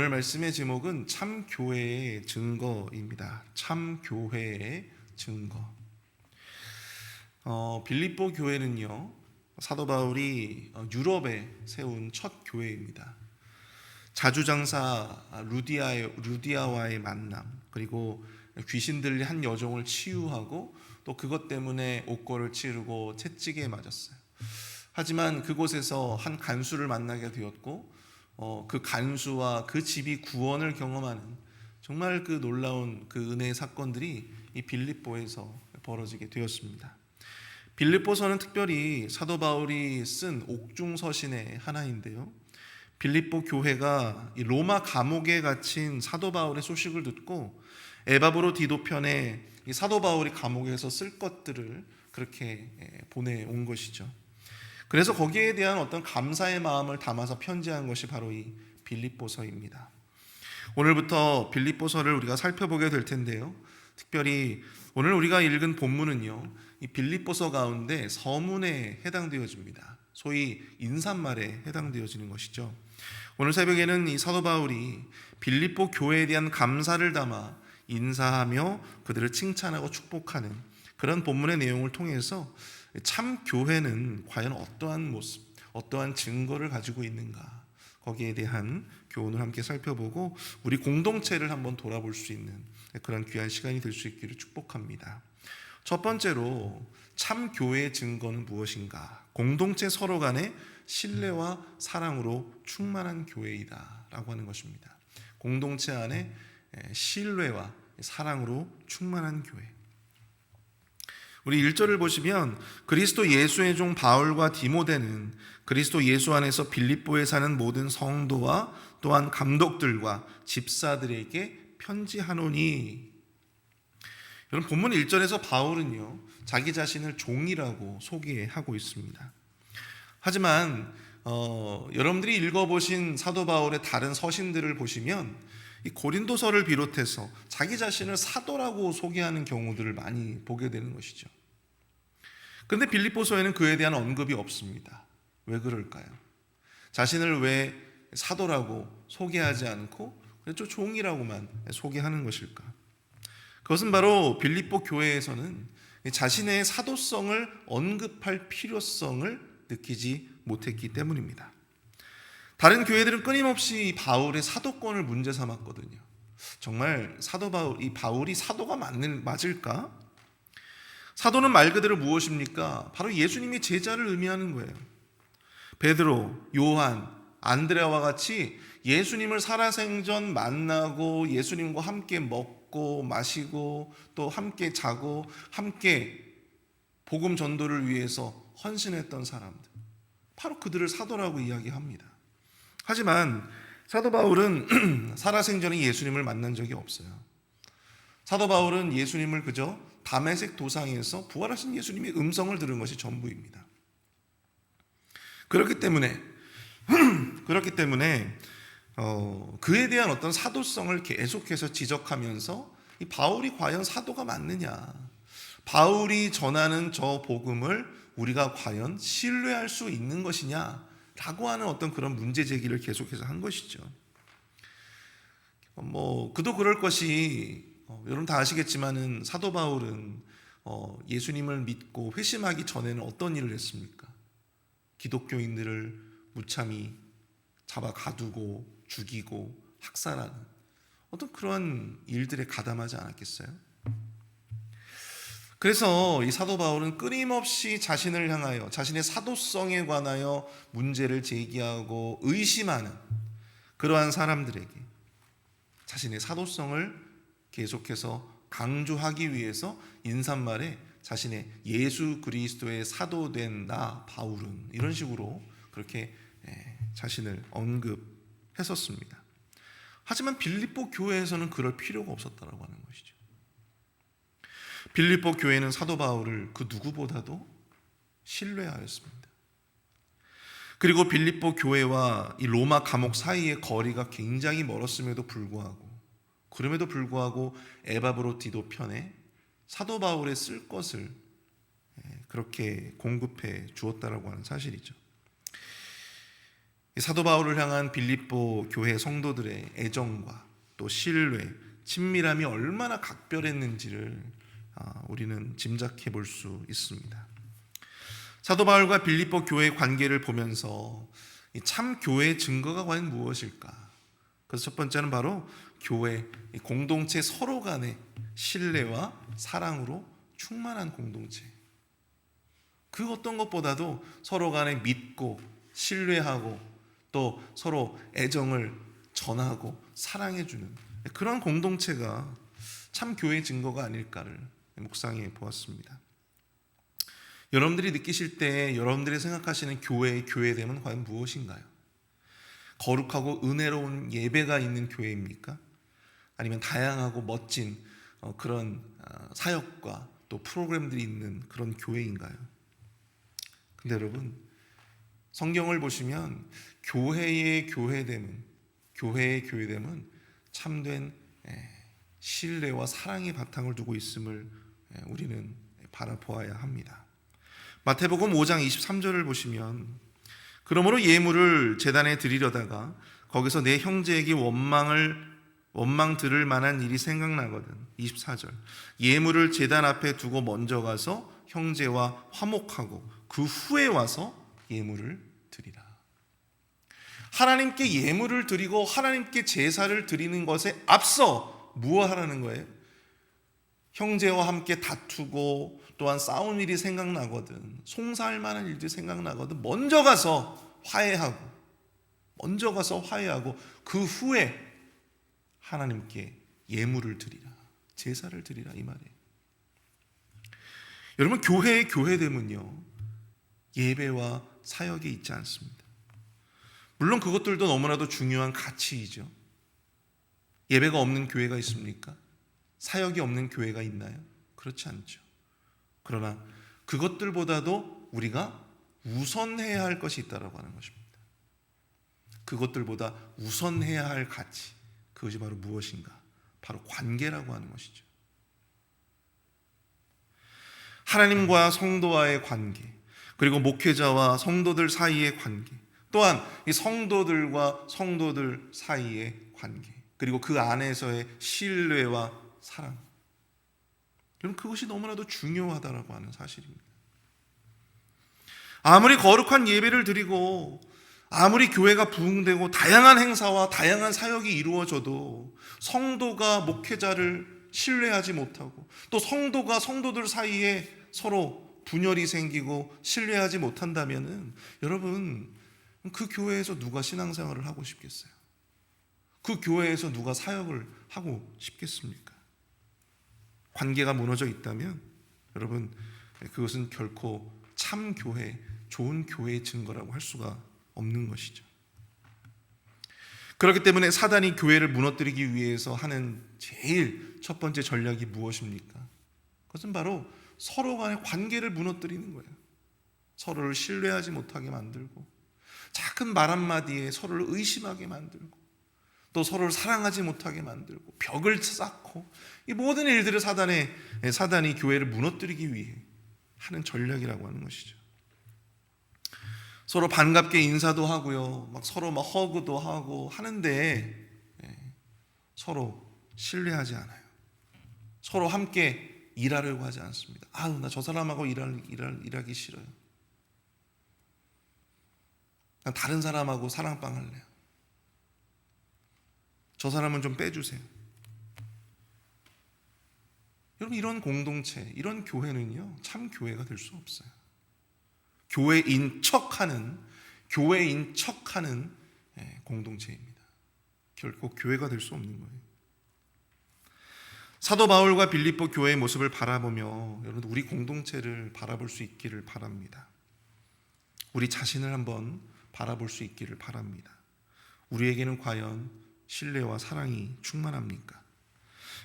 오늘 말씀의 제목은 참 교회의 증거입니다. 참 교회의 증거. 빌립보 교회는요, 사도 바울이 유럽에 세운 첫 교회입니다. 자주장사 루디아와의 만남, 그리고 귀신 들린 한 여종을 치유하고 또 그것 때문에 옥고를 치르고 채찍에 맞았어요. 하지만 그곳에서 한 간수를 만나게 되었고 그 간수와 그 집이 구원을 경험하는 정말 그 놀라운 그 은혜의 사건들이 이 빌립보에서 벌어지게 되었습니다. 빌립보서는 특별히 사도 바울이 쓴 옥중서신의 하나인데요, 빌립보 교회가 이 로마 감옥에 갇힌 사도 바울의 소식을 듣고 에바브로 디도편에 이 사도 바울이 감옥에서 쓸 것들을 그렇게 보내온 것이죠. 그래서 거기에 대한 어떤 감사의 마음을 담아서 편지한 것이 바로 이 빌립보서입니다. 오늘부터 빌립보서를 우리가 살펴보게 될 텐데요, 특별히 오늘 우리가 읽은 본문은요, 이 빌립보서 가운데 서문에 해당되어집니다. 소위 인사말에 해당되어지는 것이죠. 오늘 새벽에는 이 사도 바울이 빌립보 교회에 대한 감사를 담아 인사하며 그들을 칭찬하고 축복하는 그런 본문의 내용을 통해서 참 교회는 과연 어떠한 모습, 어떠한 증거를 가지고 있는가, 거기에 대한 교훈을 함께 살펴보고 우리 공동체를 한번 돌아볼 수 있는 그런 귀한 시간이 될 수 있기를 축복합니다. 첫 번째로 참 교회의 증거는 무엇인가? 공동체 서로 간의 신뢰와 사랑으로 충만한 교회이다 라고 하는 것입니다. 공동체 안에 신뢰와 사랑으로 충만한 교회. 우리 1절을 보시면 그리스도 예수의 종 바울과 디모데는 그리스도 예수 안에서 빌립보에 사는 모든 성도와 또한 감독들과 집사들에게 편지하노니. 여러분, 본문 1절에서 바울은요, 자기 자신을 종이라고 소개하고 있습니다. 하지만 여러분들이 읽어보신 사도 바울의 다른 서신들을 보시면 이 고린도서를 비롯해서 자기 자신을 사도라고 소개하는 경우들을 많이 보게 되는 것이죠. 그런데 빌립보서에는 그에 대한 언급이 없습니다. 왜 그럴까요? 자신을 왜 사도라고 소개하지 않고 좀 종이라고만 소개하는 것일까? 그것은 바로 빌립보 교회에서는 자신의 사도성을 언급할 필요성을 느끼지 못했기 때문입니다. 다른 교회들은 끊임없이 바울의 사도권을 문제 삼았거든요. 정말 이 바울이 사도가 맞을까? 사도는 말 그대로 무엇입니까? 바로 예수님의 제자를 의미하는 거예요. 베드로, 요한, 안드레아와 같이 예수님을 살아생전 만나고 예수님과 함께 먹고 마시고 또 함께 자고 함께 복음 전도를 위해서 헌신했던 사람들, 바로 그들을 사도라고 이야기합니다. 하지만 사도 바울은 살아생전에 예수님을 만난 적이 없어요. 사도 바울은 예수님을 그저 다메섹 도상에서 부활하신 예수님의 음성을 들은 것이 전부입니다. 그렇기 때문에 그에 대한 어떤 사도성을 계속해서 지적하면서 이 바울이 과연 사도가 맞느냐, 바울이 전하는 저 복음을 우리가 과연 신뢰할 수 있는 것이냐 라고 하는 어떤 그런 문제 제기를 계속해서 한 것이죠. 그도 그럴 것이, 여러분 다 아시겠지만은 사도 바울은 예수님을 믿고 회심하기 전에는 어떤 일을 했습니까? 기독교인들을 무참히 잡아 가두고 죽이고 학살하는 어떤 그런 일들에 가담하지 않았겠어요? 그래서 이 사도 바울은 끊임없이 자신을 향하여 자신의 사도성에 관하여 문제를 제기하고 의심하는 그러한 사람들에게 자신의 사도성을 계속해서 강조하기 위해서 인사말에 자신의 예수 그리스도의 사도된 나 바울은 이런 식으로 그렇게 자신을 언급했었습니다. 하지만 빌립보 교회에서는 그럴 필요가 없었다라고 하는 것이죠. 빌립보 교회는 사도 바울을 그 누구보다도 신뢰하였습니다. 그리고 빌립보 교회와 이 로마 감옥 사이의 거리가 굉장히 멀었음에도 불구하고 에바브로 디도 편에 사도 바울의 쓸 것을 그렇게 공급해 주었다라고 하는 사실이죠. 사도 바울을 향한 빌립보 교회 성도들의 애정과 또 신뢰, 친밀함이 얼마나 각별했는지를 우리는 짐작해 볼 수 있습니다. 사도 바울과 빌립보 교회의 관계를 보면서 참 교회의 증거가 과연 무엇일까? 그래서 첫 번째는 바로 교회, 공동체 서로 간의 신뢰와 사랑으로 충만한 공동체. 그 어떤 것보다도 서로 간에 믿고 신뢰하고 또 서로 애정을 전하고 사랑해주는 그런 공동체가 참 교회의 증거가 아닐까를 묵상해 보았습니다. 여러분들이 느끼실 때 여러분들이 생각하시는 교회의 교회됨은 과연 무엇인가요? 거룩하고 은혜로운 예배가 있는 교회입니까? 아니면 다양하고 멋진 그런 사역과 또 프로그램들이 있는 그런 교회인가요? 근데 여러분, 성경을 보시면 교회의 교회됨은 참된 신뢰와 사랑의 바탕을 두고 있음을 우리는 바라보아야 합니다. 마태복음 5장 23절을 보시면 그러므로 예물을 제단에 드리려다가 거기서 내 형제에게 원망 들을 만한 일이 생각나거든. 24절 예물을 제단 앞에 두고 먼저 가서 형제와 화목하고 그 후에 와서 예물을 드리라. 하나님께 예물을 드리고 하나님께 제사를 드리는 것에 앞서 무엇하라는 거예요? 형제와 함께 다투고 또한 싸운 일이 생각나거든, 송사할 만한 일들이 생각나거든 먼저 가서 화해하고 그 후에 하나님께 예물을 드리라, 제사를 드리라, 이 말이에요. 여러분, 교회의 교회됨은요 예배와 사역에 있지 않습니다. 물론 그것들도 너무나도 중요한 가치이죠. 예배가 없는 교회가 있습니까? 사역이 없는 교회가 있나요? 그렇지 않죠. 그러나 그것들보다도 우리가 우선해야 할 것이 있다고 하는 것입니다. 그것들보다 우선해야 할 가치, 그것이 바로 무엇인가? 바로 관계라고 하는 것이죠. 하나님과 성도와의 관계, 그리고 목회자와 성도들 사이의 관계, 또한 이 성도들과 성도들 사이의 관계, 그리고 그 안에서의 신뢰와 사랑, 여러분, 그것이 너무나도 중요하다라고 하는 사실입니다. 아무리 거룩한 예배를 드리고 아무리 교회가 부흥되고 다양한 행사와 다양한 사역이 이루어져도 성도가 목회자를 신뢰하지 못하고 또 성도가 성도들 사이에 서로 분열이 생기고 신뢰하지 못한다면은 여러분, 그 교회에서 누가 신앙생활을 하고 싶겠어요? 그 교회에서 누가 사역을 하고 싶겠습니까? 관계가 무너져 있다면 여러분, 그것은 결코 참 교회, 좋은 교회의 증거라고 할 수가 없는 것이죠. 그렇기 때문에 사단이 교회를 무너뜨리기 위해서 하는 제일 첫 번째 전략이 무엇입니까? 그것은 바로 서로 간의 관계를 무너뜨리는 거예요. 서로를 신뢰하지 못하게 만들고 작은 말 한마디에 서로를 의심하게 만들고 또 서로를 사랑하지 못하게 만들고 벽을 쌓고, 이 모든 일들을 사단이 교회를 무너뜨리기 위해 하는 전략이라고 하는 것이죠. 서로 반갑게 인사도 하고요, 서로 허그도 하고 하는데 서로 신뢰하지 않아요. 서로 함께 일하려고 하지 않습니다. 나 저 사람하고 일하기 싫어요. 난 다른 사람하고 사랑방 할래요. 저 사람은 좀 빼주세요. 여러분, 이런 공동체, 이런 교회는요 참 교회가 될 수 없어요. 교회인 척하는 공동체입니다. 결코 교회가 될 수 없는 거예요. 사도 바울과 빌립보 교회의 모습을 바라보며 여러분, 우리 공동체를 바라볼 수 있기를 바랍니다. 우리 자신을 한번 바라볼 수 있기를 바랍니다. 우리에게는 과연 신뢰와 사랑이 충만합니까?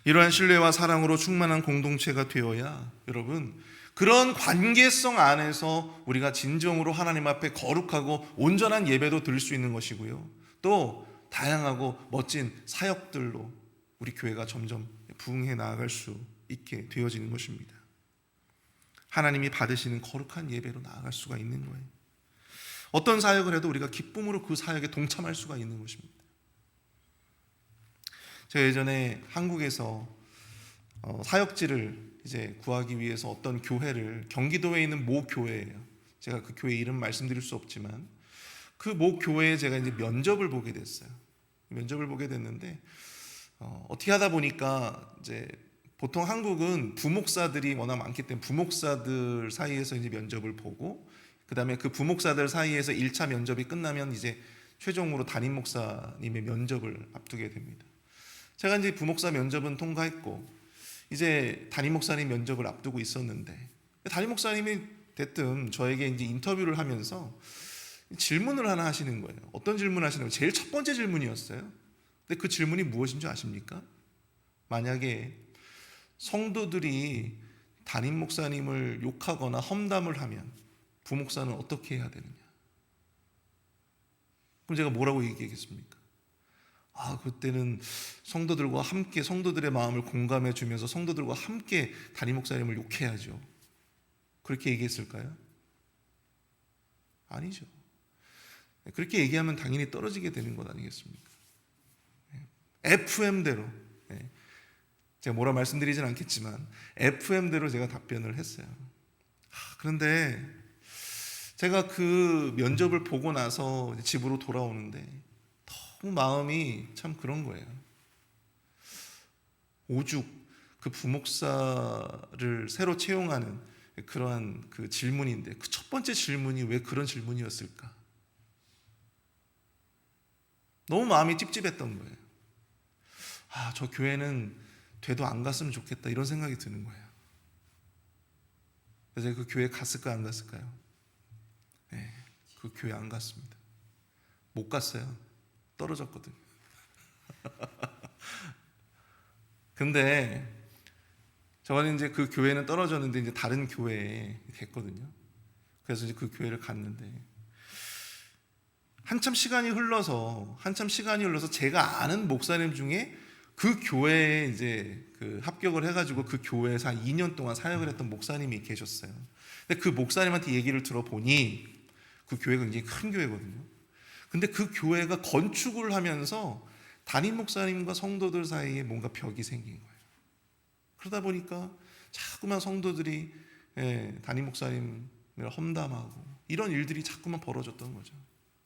이러한 신뢰와 사랑으로 충만한 공동체가 되어야 여러분, 그런 관계성 안에서 우리가 진정으로 하나님 앞에 거룩하고 온전한 예배도 드릴 수 있는 것이고요, 또 다양하고 멋진 사역들로 우리 교회가 점점 부흥해 나아갈 수 있게 되어지는 것입니다. 하나님이 받으시는 거룩한 예배로 나아갈 수가 있는 거예요. 어떤 사역을 해도 우리가 기쁨으로 그 사역에 동참할 수가 있는 것입니다. 제가 예전에 한국에서 사역지를 이제 구하기 위해서 어떤 교회를, 경기도에 있는 모 교회예요. 제가 그 교회 이름 말씀드릴 수 없지만 그 모 교회에 제가 이제 면접을 보게 됐어요. 면접을 보게 됐는데 어떻게 하다 보니까 이제 보통 한국은 부목사들이 워낙 많기 때문에 부목사들 사이에서 이제 면접을 보고, 그다음에 그 부목사들 사이에서 1차 면접이 끝나면 이제 최종으로 담임 목사님의 면접을 앞두게 됩니다. 제가 이제 부목사 면접은 통과했고 이제 담임 목사님 면접을 앞두고 있었는데, 담임 목사님이 대뜸 저에게 이제 인터뷰를 하면서 질문을 하나 하시는 거예요. 어떤 질문을 하시는 거예요? 제일 첫 번째 질문이었어요. 근데 그 질문이 무엇인 줄 아십니까? 만약에 성도들이 담임 목사님을 욕하거나 험담을 하면 부목사는 어떻게 해야 되느냐? 그럼 제가 뭐라고 얘기하겠습니까? 그때는 성도들과 함께 성도들의 마음을 공감해 주면서 성도들과 함께 담임 목사님을 욕해야죠. 그렇게 얘기했을까요? 아니죠. 그렇게 얘기하면 당연히 떨어지게 되는 것 아니겠습니까? FM대로, 제가 뭐라 말씀드리진 않겠지만 FM대로 제가 답변을 했어요. 그런데 제가 그 면접을 보고 나서 집으로 돌아오는데 너무 마음이 참 그런 거예요. 오죽 그 부목사를 새로 채용하는 그러한 그 질문인데 그 첫 번째 질문이 왜 그런 질문이었을까? 너무 마음이 찝찝했던 거예요. 저 교회는 돼도 안 갔으면 좋겠다, 이런 생각이 드는 거예요. 그래서 그 교회 갔을까 안 갔을까요? 네, 그 교회 안 갔습니다. 못 갔어요. 떨어졌거든요. 근데 저는 이제 그 교회는 떨어졌는데 이제 다른 교회에 됐거든요. 그래서 이제 그 교회를 갔는데 한참 시간이 흘러서 제가 아는 목사님 중에 그 교회에 이제 그 합격을 해가지고 그 교회에서 한 2년 동안 사역을 했던 목사님이 계셨어요. 근데 그 목사님한테 얘기를 들어보니 그 교회가 굉장히 큰 교회거든요. 근데 그 교회가 건축을 하면서 담임 목사님과 성도들 사이에 뭔가 벽이 생긴 거예요. 그러다 보니까 자꾸만 성도들이 담임 목사님을 험담하고 이런 일들이 자꾸만 벌어졌던 거죠.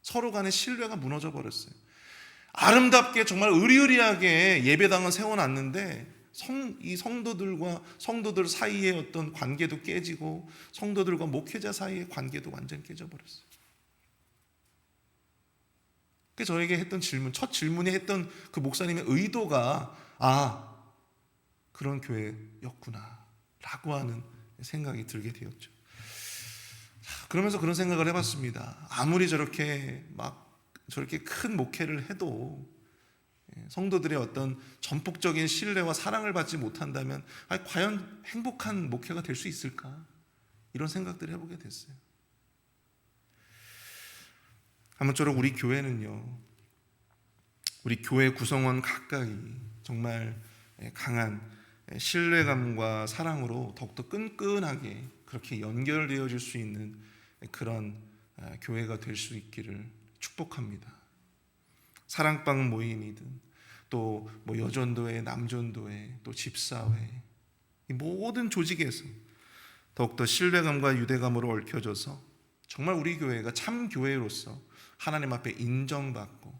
서로 간의 신뢰가 무너져 버렸어요. 아름답게 정말 의리의리하게 예배당을 세워놨는데 이 성도들 사이의 어떤 관계도 깨지고 성도들과 목회자 사이의 관계도 완전히 깨져버렸어요. 그래서 저에게 했던 질문, 첫 질문에 했던 그 목사님의 의도가 그런 교회였구나 라고 하는 생각이 들게 되었죠. 그러면서 그런 생각을 해봤습니다. 아무리 저렇게 큰 목회를 해도 성도들의 어떤 전폭적인 신뢰와 사랑을 받지 못한다면 과연 행복한 목회가 될 수 있을까? 이런 생각들을 해보게 됐어요. 아무쪼록 우리 교회는요, 우리 교회 구성원 각각이 정말 강한 신뢰감과 사랑으로 더욱더 끈끈하게 그렇게 연결되어질 수 있는 그런 교회가 될 수 있기를 축복합니다. 사랑방 모임이든 또 여전도회, 남전도회, 또 집사회, 이 모든 조직에서 더욱더 신뢰감과 유대감으로 얽혀져서 정말 우리 교회가 참 교회로서 하나님 앞에 인정받고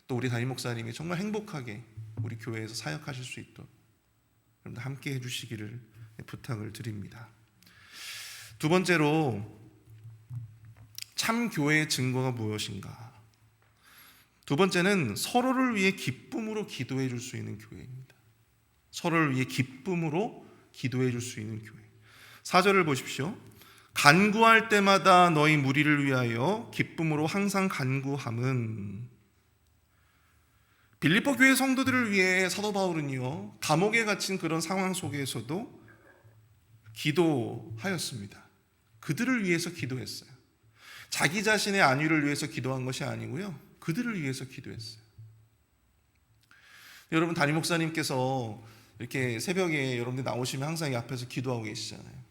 또 우리 담임 목사님이 정말 행복하게 우리 교회에서 사역하실 수 있도록 여러분들 함께 해주시기를 부탁을 드립니다. 두 번째로 참 교회의 증거가 무엇인가? 두 번째는 서로를 위해 기쁨으로 기도해 줄 수 있는 교회입니다. 서로를 위해 기쁨으로 기도해 줄 수 있는 교회. 4절을 보십시오. 간구할 때마다 너희 무리를 위하여 기쁨으로 항상 간구함은. 빌립보 교회 성도들을 위해 사도 바울은요, 감옥에 갇힌 그런 상황 속에서도 기도하였습니다. 그들을 위해서 기도했어요. 자기 자신의 안위를 위해서 기도한 것이 아니고요, 그들을 위해서 기도했어요. 여러분, 담임 목사님께서 이렇게 새벽에 여러분들 나오시면 항상 이 앞에서 기도하고 계시잖아요.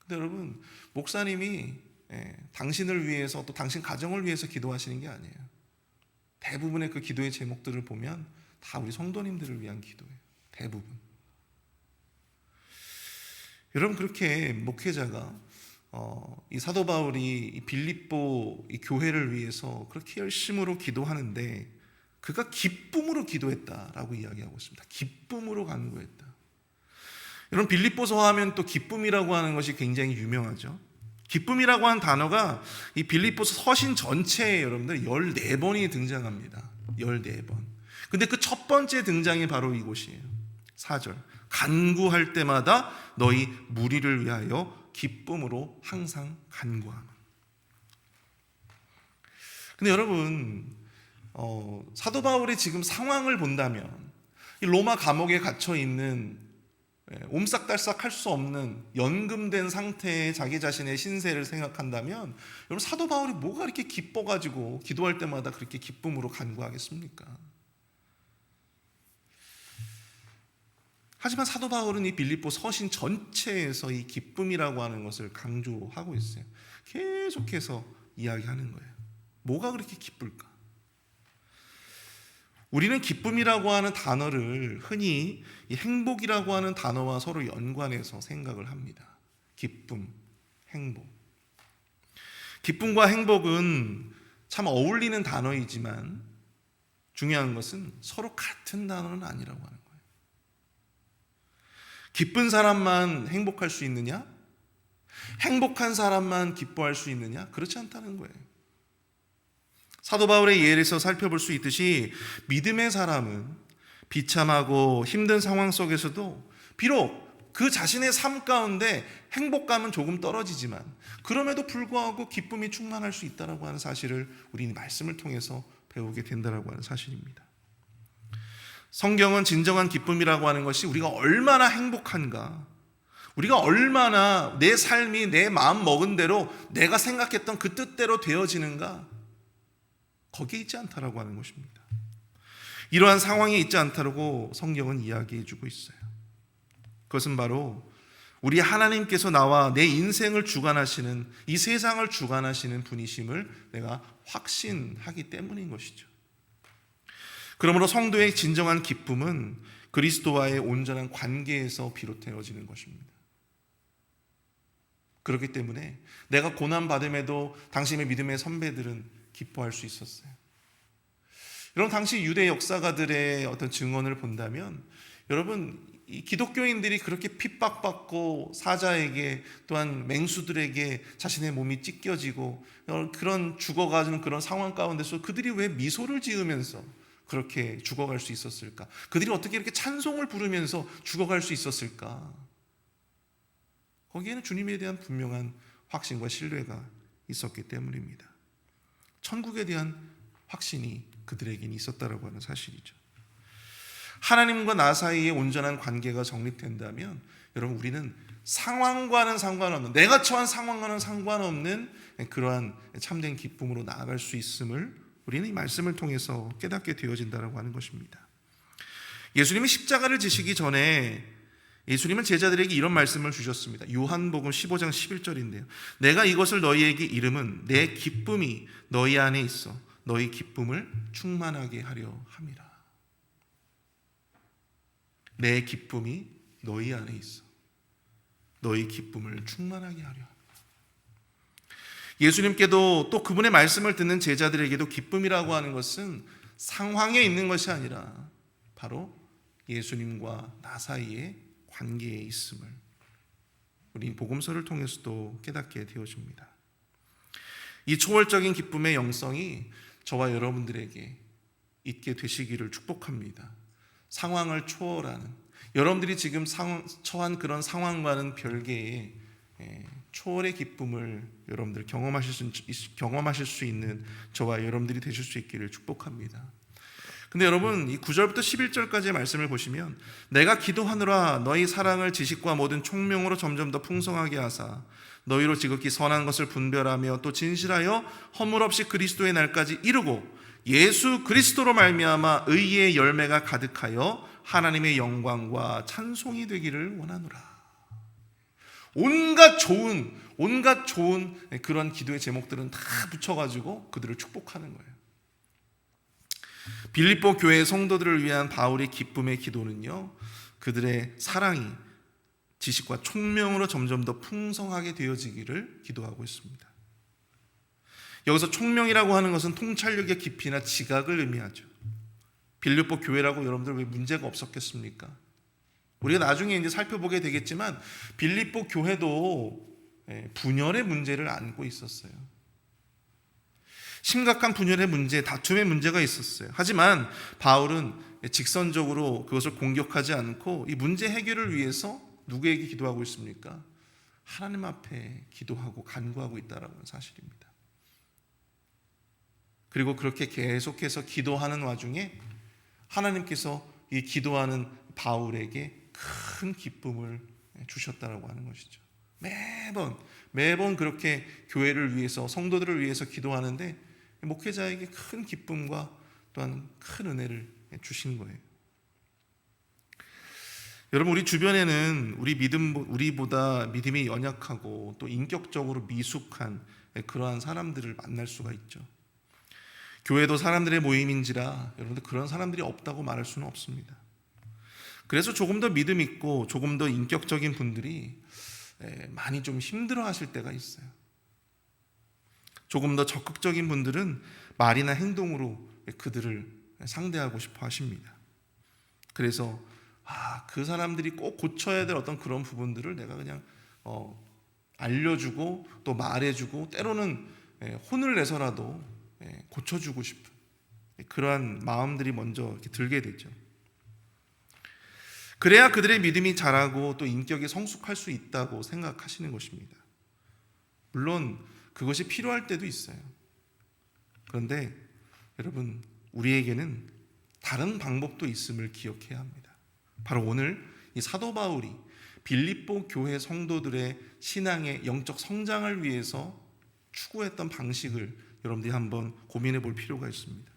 근데 여러분, 목사님이 당신을 위해서 또 당신 가정을 위해서 기도하시는 게 아니에요. 대부분의 그 기도의 제목들을 보면 다 우리 성도님들을 위한 기도예요. 대부분. 여러분, 그렇게 목회자가 이 사도 바울이 이 빌립보 이 교회를 위해서 그렇게 열심으로 기도하는데 그가 기쁨으로 기도했다라고 이야기하고 있습니다. 기쁨으로 간구했다. 여러분, 빌립보서 하면 또 기쁨이라고 하는 것이 굉장히 유명하죠. 기쁨이라고 하는 단어가 이 빌립보서 서신 전체에 여러분들 14번이 등장합니다. 14번. 근데 그 첫 번째 등장이 바로 이곳이에요. 4절. 간구할 때마다 너희 무리를 위하여 기쁨으로 항상 간구하라. 근데 여러분, 사도 바울의 지금 상황을 본다면 이 로마 감옥에 갇혀 있는 옴싹달싹 할 수 없는 연금된 상태의 자기 자신의 신세를 생각한다면 여러분, 사도 바울이 뭐가 이렇게 기뻐가지고 기도할 때마다 그렇게 기쁨으로 간구하겠습니까? 하지만 사도 바울은 이 빌립보 서신 전체에서 이 기쁨이라고 하는 것을 강조하고 있어요. 계속해서 이야기하는 거예요. 뭐가 그렇게 기쁠까? 우리는 기쁨이라고 하는 단어를 흔히 이 행복이라고 하는 단어와 서로 연관해서 생각을 합니다. 기쁨, 행복. 기쁨과 행복은 참 어울리는 단어이지만 중요한 것은 서로 같은 단어는 아니라고 하는 거예요. 기쁜 사람만 행복할 수 있느냐? 행복한 사람만 기뻐할 수 있느냐? 그렇지 않다는 거예요. 사도 바울의 예에서 살펴볼 수 있듯이 믿음의 사람은 비참하고 힘든 상황 속에서도 비록 그 자신의 삶 가운데 행복감은 조금 떨어지지만 그럼에도 불구하고 기쁨이 충만할 수 있다고 하는 사실을 우리는 말씀을 통해서 배우게 된다고 하는 사실입니다. 성경은 진정한 기쁨이라고 하는 것이 우리가 얼마나 행복한가, 우리가 얼마나 내 삶이 내 마음 먹은 대로 내가 생각했던 그 뜻대로 되어지는가, 거기에 있지 않다라고 하는 것입니다. 이러한 상황에 있지 않다라고 성경은 이야기해 주고 있어요. 그것은 바로 우리 하나님께서 나와 내 인생을 주관하시는, 이 세상을 주관하시는 분이심을 내가 확신하기 때문인 것이죠. 그러므로 성도의 진정한 기쁨은 그리스도와의 온전한 관계에서 비롯되어지는 것입니다. 그렇기 때문에 내가 고난받음에도 당신의 믿음의 선배들은 기뻐할 수 있었어요. 여러분, 당시 유대 역사가들의 어떤 증언을 본다면 여러분, 이 기독교인들이 그렇게 핍박받고 사자에게 또한 맹수들에게 자신의 몸이 찢겨지고 그런 죽어가는 그런 상황 가운데서 그들이 왜 미소를 지으면서 그렇게 죽어갈 수 있었을까? 그들이 어떻게 이렇게 찬송을 부르면서 죽어갈 수 있었을까? 거기에는 주님에 대한 분명한 확신과 신뢰가 있었기 때문입니다. 천국에 대한 확신이 그들에게는 있었다라고 하는 사실이죠. 하나님과 나 사이의 온전한 관계가 정립된다면 여러분, 우리는 상황과는 상관없는, 내가 처한 상황과는 상관없는 그러한 참된 기쁨으로 나아갈 수 있음을 우리는 이 말씀을 통해서 깨닫게 되어진다라고 하는 것입니다. 예수님이 십자가를 지시기 전에 예수님은 제자들에게 이런 말씀을 주셨습니다. 요한복음 15장 11절인데요. 내가 이것을 너희에게 이름은 내 기쁨이 너희 안에 있어 너희 기쁨을 충만하게 하려 함이라. 내 기쁨이 너희 안에 있어 너희 기쁨을 충만하게 하려 함이라. 예수님께도 또 그분의 말씀을 듣는 제자들에게도 기쁨이라고 하는 것은 상황에 있는 것이 아니라 바로 예수님과 나 사이의 관계에 있음을 우리 복음서를 통해서도 깨닫게 되어집니다. 이 초월적인 기쁨의 영성이 저와 여러분들에게 있게 되시기를 축복합니다. 상황을 초월하는, 여러분들이 지금 처한 그런 상황과는 별개의 초월의 기쁨을 여러분들 경험하실 수 있는 저와 여러분들이 되실 수 있기를 축복합니다. 근데 여러분, 이 9절부터 11절까지의 말씀을 보시면 내가 기도하노라 너희 사랑을 지식과 모든 총명으로 점점 더 풍성하게 하사 너희로 지극히 선한 것을 분별하며 또 진실하여 허물 없이 그리스도의 날까지 이루고 예수 그리스도로 말미암아 의의 열매가 가득하여 하나님의 영광과 찬송이 되기를 원하노라. 온갖 좋은 그런 기도의 제목들은 다 붙여가지고 그들을 축복하는 거예요. 빌립보 교회 성도들을 위한 바울의 기쁨의 기도는요, 그들의 사랑이 지식과 총명으로 점점 더 풍성하게 되어지기를 기도하고 있습니다. 여기서 총명이라고 하는 것은 통찰력의 깊이나 지각을 의미하죠. 빌립보 교회라고 여러분들 왜 문제가 없었겠습니까? 우리가 나중에 이제 살펴보게 되겠지만 빌립보 교회도 분열의 문제를 안고 있었어요. 심각한 분열의 문제, 다툼의 문제가 있었어요. 하지만 바울은 직선적으로 그것을 공격하지 않고 이 문제 해결을 위해서 누구에게 기도하고 있습니까? 하나님 앞에 기도하고 간구하고 있다는 사실입니다. 그리고 그렇게 계속해서 기도하는 와중에 하나님께서 이 기도하는 바울에게 큰 기쁨을 주셨다라고 하는 것이죠. 매번 그렇게 교회를 위해서, 성도들을 위해서 기도하는데 목회자에게 큰 기쁨과 또한 큰 은혜를 주신 거예요. 여러분, 우리 주변에는 우리보다 믿음이 연약하고 또 인격적으로 미숙한 그러한 사람들을 만날 수가 있죠. 교회도 사람들의 모임인지라 여러분들 그런 사람들이 없다고 말할 수는 없습니다. 그래서 조금 더 믿음 있고 조금 더 인격적인 분들이 많이 좀 힘들어 하실 때가 있어요. 조금 더 적극적인 분들은 말이나 행동으로 그들을 상대하고 싶어 하십니다. 그래서 그 사람들이 꼭 고쳐야 될 어떤 그런 부분들을 내가 그냥 알려주고 또 말해주고 때로는 혼을 내서라도 고쳐주고 싶은 그러한 마음들이 먼저 이렇게 들게 되죠. 그래야 그들의 믿음이 자라고 또 인격이 성숙할 수 있다고 생각하시는 것입니다. 물론 그것이 필요할 때도 있어요. 그런데 여러분, 우리에게는 다른 방법도 있음을 기억해야 합니다. 바로 오늘 이 사도 바울이 빌립보 교회 성도들의 신앙의 영적 성장을 위해서 추구했던 방식을 여러분들이 한번 고민해 볼 필요가 있습니다.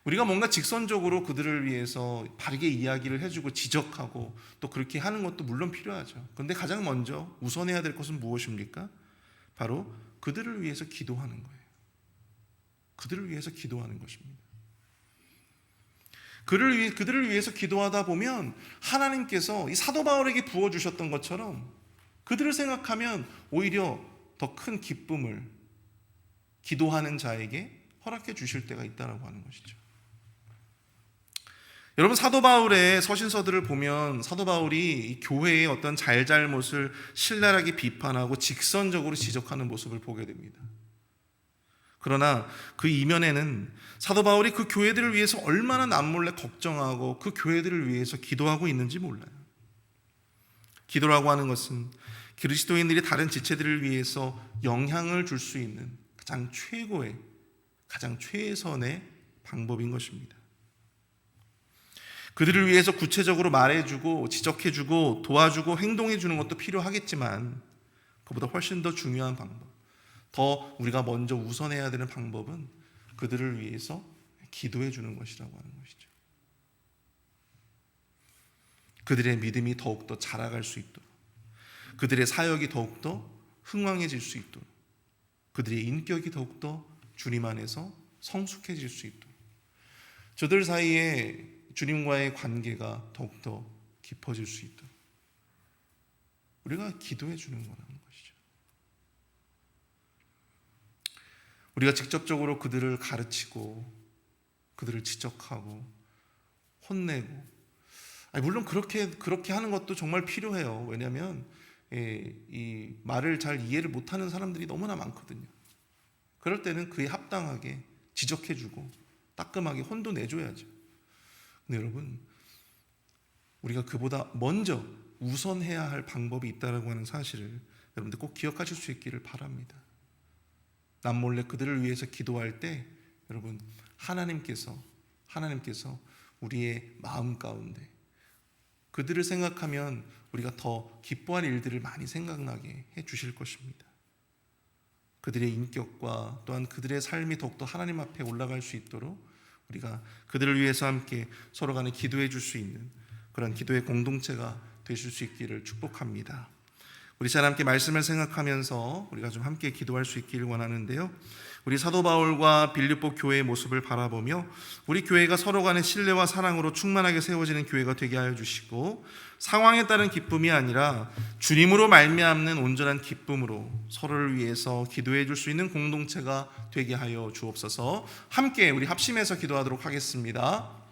우리가 뭔가 직선적으로 그들을 위해서 바르게 이야기를 해주고 지적하고 또 그렇게 하는 것도 물론 필요하죠. 그런데 가장 먼저 우선해야 될 것은 무엇입니까? 바로 그들을 위해서 기도하는 거예요. 그들을 위해서 기도하는 것입니다. 그들을 위해서 기도하다 보면 하나님께서 이 사도 바울에게 부어주셨던 것처럼 그들을 생각하면 오히려 더 큰 기쁨을 기도하는 자에게 허락해 주실 때가 있다고 하는 것이죠. 여러분, 사도 바울의 서신서들을 보면 사도 바울이 이 교회의 어떤 잘잘못을 신랄하게 비판하고 직선적으로 지적하는 모습을 보게 됩니다. 그러나 그 이면에는 사도 바울이 그 교회들을 위해서 얼마나 남몰래 걱정하고 그 교회들을 위해서 기도하고 있는지 몰라요. 기도라고 하는 것은 그리스도인들이 다른 지체들을 위해서 영향을 줄 수 있는 가장 최선의 방법인 것입니다. 그들을 위해서 구체적으로 말해주고 지적해주고 도와주고 행동해주는 것도 필요하겠지만 그보다 훨씬 더 중요한 방법, 더 우리가 먼저 우선해야 되는 방법은 그들을 위해서 기도해주는 것이라고 하는 것이죠. 그들의 믿음이 더욱더 자라갈 수 있도록, 그들의 사역이 더욱더 흥왕해질 수 있도록, 그들의 인격이 더욱더 주님 안에서 성숙해질 수 있도록, 저들 사이에 주님과의 관계가 더욱더 깊어질 수 있도록 우리가 기도해 주는 거라는 것이죠. 우리가 직접적으로 그들을 가르치고 그들을 지적하고 혼내고, 물론 그렇게 하는 것도 정말 필요해요. 왜냐하면 이 말을 잘 이해를 못하는 사람들이 너무나 많거든요. 그럴 때는 그에 합당하게 지적해주고 따끔하게 혼도 내줘야죠. 근데 여러분, 우리가 그보다 먼저 우선해야 할 방법이 있다고 하는 사실을 여러분들 꼭 기억하실 수 있기를 바랍니다. 남몰래 그들을 위해서 기도할 때 여러분, 하나님께서 우리의 마음 가운데 그들을 생각하면 우리가 더 기뻐할 일들을 많이 생각나게 해주실 것입니다. 그들의 인격과 또한 그들의 삶이 더욱더 하나님 앞에 올라갈 수 있도록 우리가 그들을 위해서 함께 서로 간에 기도해 줄 수 있는 그런 기도의 공동체가 되실 수 있기를 축복합니다. 우리 잘 함께 말씀을 생각하면서 우리가 좀 함께 기도할 수 있기를 원하는데요. 우리 사도 바울과 빌립보 교회의 모습을 바라보며 우리 교회가 서로 간의 신뢰와 사랑으로 충만하게 세워지는 교회가 되게 하여 주시고, 상황에 따른 기쁨이 아니라 주님으로 말미암는 온전한 기쁨으로 서로를 위해서 기도해 줄 수 있는 공동체가 되게 하여 주옵소서. 함께 우리 합심해서 기도하도록 하겠습니다.